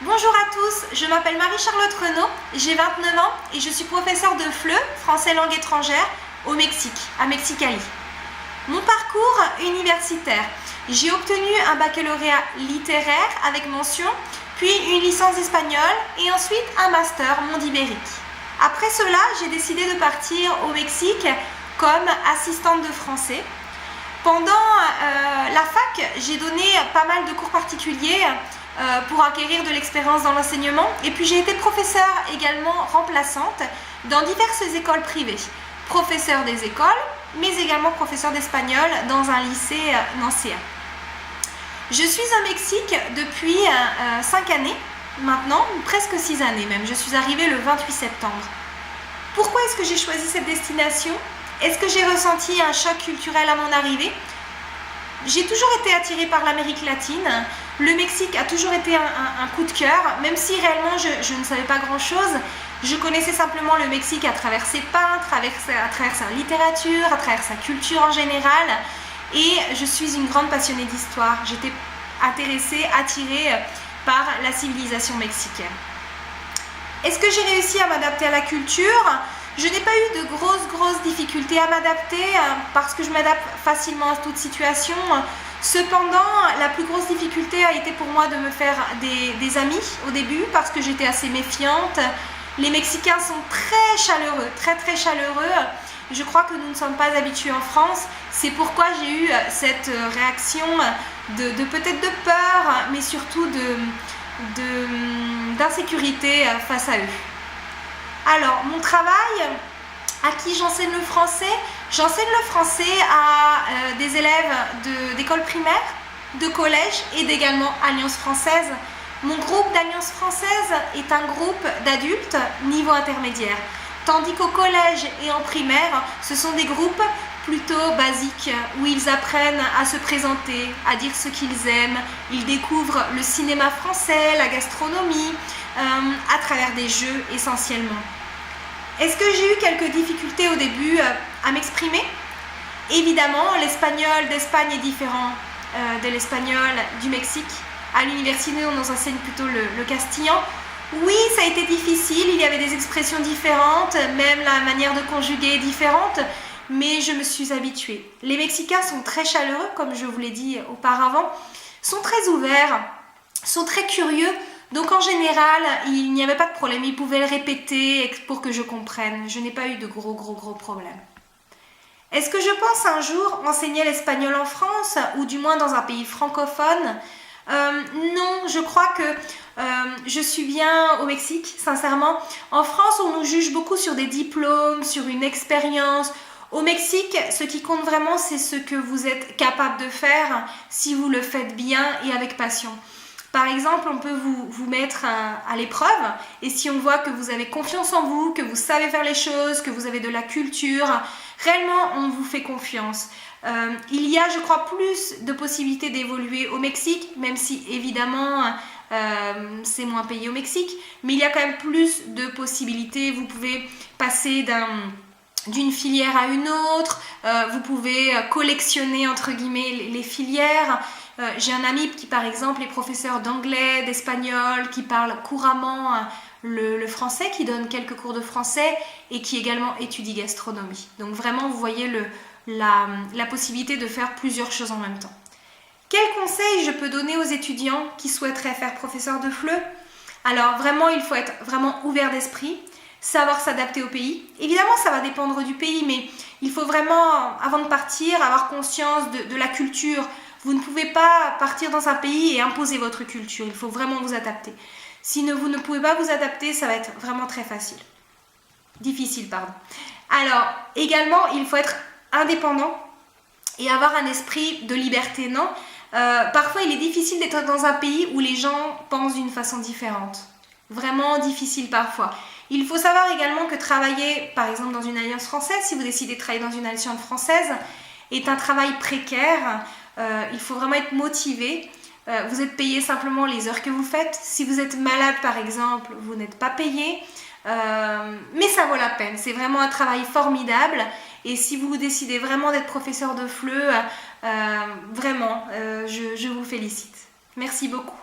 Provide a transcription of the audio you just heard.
Bonjour à tous, je m'appelle Marie-Charlotte Renaud, j'ai 29 ans et je suis professeure de FLE, français langue étrangère, au Mexique, à Mexicali. Mon parcours universitaire, j'ai obtenu un baccalauréat littéraire avec mention, puis une licence d'espagnol et ensuite un master monde ibérique. Après cela, j'ai décidé de partir au Mexique comme assistante de français. Pendant la fac, j'ai donné pas mal de cours particuliers pour acquérir de l'expérience dans l'enseignement. Et puis j'ai été professeure également remplaçante dans diverses écoles privées. Professeure des écoles, mais également professeure d'espagnol dans un lycée nancéen. Je suis au Mexique depuis 5 années maintenant, presque 6 années même. Je suis arrivée le 28 septembre. Pourquoi est-ce que j'ai choisi cette destination ? Est-ce que j'ai ressenti un choc culturel à mon arrivée ? J'ai toujours été attirée par l'Amérique latine. Le Mexique a toujours été un coup de cœur, même si réellement je ne savais pas grand-chose. Je connaissais simplement le Mexique à travers ses peintres, à travers sa littérature, à travers sa culture en général. Et je suis une grande passionnée d'histoire. J'étais intéressée, attirée par la civilisation mexicaine. Est-ce que j'ai réussi à m'adapter à la culture ? Je n'ai pas eu de grosses difficultés à m'adapter parce que je m'adapte facilement à toute situation. Cependant, la plus grosse difficulté a été pour moi de me faire des amis au début parce que j'étais assez méfiante. Les Mexicains sont très chaleureux, très chaleureux. Je crois que nous ne sommes pas habitués en France. C'est pourquoi j'ai eu cette réaction peut-être de peur, mais surtout d'insécurité face à eux. Alors, mon travail, à qui j'enseigne le français? J'enseigne le français à des élèves d'école primaire, de collège et d'également Alliance française. Mon groupe d'Alliance française est un groupe d'adultes niveau intermédiaire, tandis qu'au collège et en primaire, ce sont des groupes plutôt basiques où ils apprennent à se présenter, à dire ce qu'ils aiment. Ils découvrent le cinéma français, la gastronomie, à travers des jeux essentiellement. Est-ce que j'ai eu quelques difficultés au début à m'exprimer ? Évidemment, l'espagnol d'Espagne est différent de l'espagnol du Mexique. À l'université, on nous enseigne plutôt le castillan. Oui, ça a été difficile, il y avait des expressions différentes, même la manière de conjuguer est différente, mais je me suis habituée. Les Mexicains sont très chaleureux, comme je vous l'ai dit auparavant, sont très ouverts, sont très curieux. Donc en général, il n'y avait pas de problème, ils pouvaient le répéter pour que je comprenne. Je n'ai pas eu de gros problèmes. Est-ce que je pense un jour enseigner l'espagnol en France, ou du moins dans un pays francophone ? Non, je crois que je suis bien au Mexique, sincèrement. En France, on nous juge beaucoup sur des diplômes, sur une expérience. Au Mexique, ce qui compte vraiment, c'est ce que vous êtes capable de faire si vous le faites bien et avec passion. Par exemple, on peut vous mettre à l'épreuve et si on voit que vous avez confiance en vous, que vous savez faire les choses, que vous avez de la culture, réellement, on vous fait confiance. Il y a, je crois, plus de possibilités d'évoluer au Mexique, même si évidemment c'est moins payé au Mexique, mais il y a quand même plus de possibilités. Vous pouvez passer d'une filière à une autre, vous pouvez collectionner entre guillemets les filières. J'ai un ami qui par exemple est professeur d'anglais, d'espagnol, qui parle couramment le français, qui donne quelques cours de français et qui également étudie gastronomie. Donc vraiment vous voyez la possibilité de faire plusieurs choses en même temps. Quels conseils je peux donner aux étudiants qui souhaiteraient faire professeur de FLE ? Alors vraiment il faut être vraiment ouvert d'esprit, savoir s'adapter au pays. Évidemment, ça va dépendre du pays, mais il faut vraiment, avant de partir, avoir conscience de la culture. Vous ne pouvez pas partir dans un pays et imposer votre culture. Il faut vraiment vous adapter. Si vous ne pouvez pas vous adapter, ça va être vraiment très difficile. Alors, également, il faut être indépendant et avoir un esprit de liberté, non ? Parfois, il est difficile d'être dans un pays où les gens pensent d'une façon différente. Vraiment difficile parfois. Il faut savoir également que travailler, par exemple, dans une alliance française, si vous décidez de travailler dans une alliance française, est un travail précaire. Il faut vraiment être motivé. Vous êtes payé simplement les heures que vous faites. Si vous êtes malade, par exemple, vous n'êtes pas payé. Mais ça vaut la peine. C'est vraiment un travail formidable. Et si vous décidez vraiment d'être professeur de FLE, vraiment, je vous félicite. Merci beaucoup.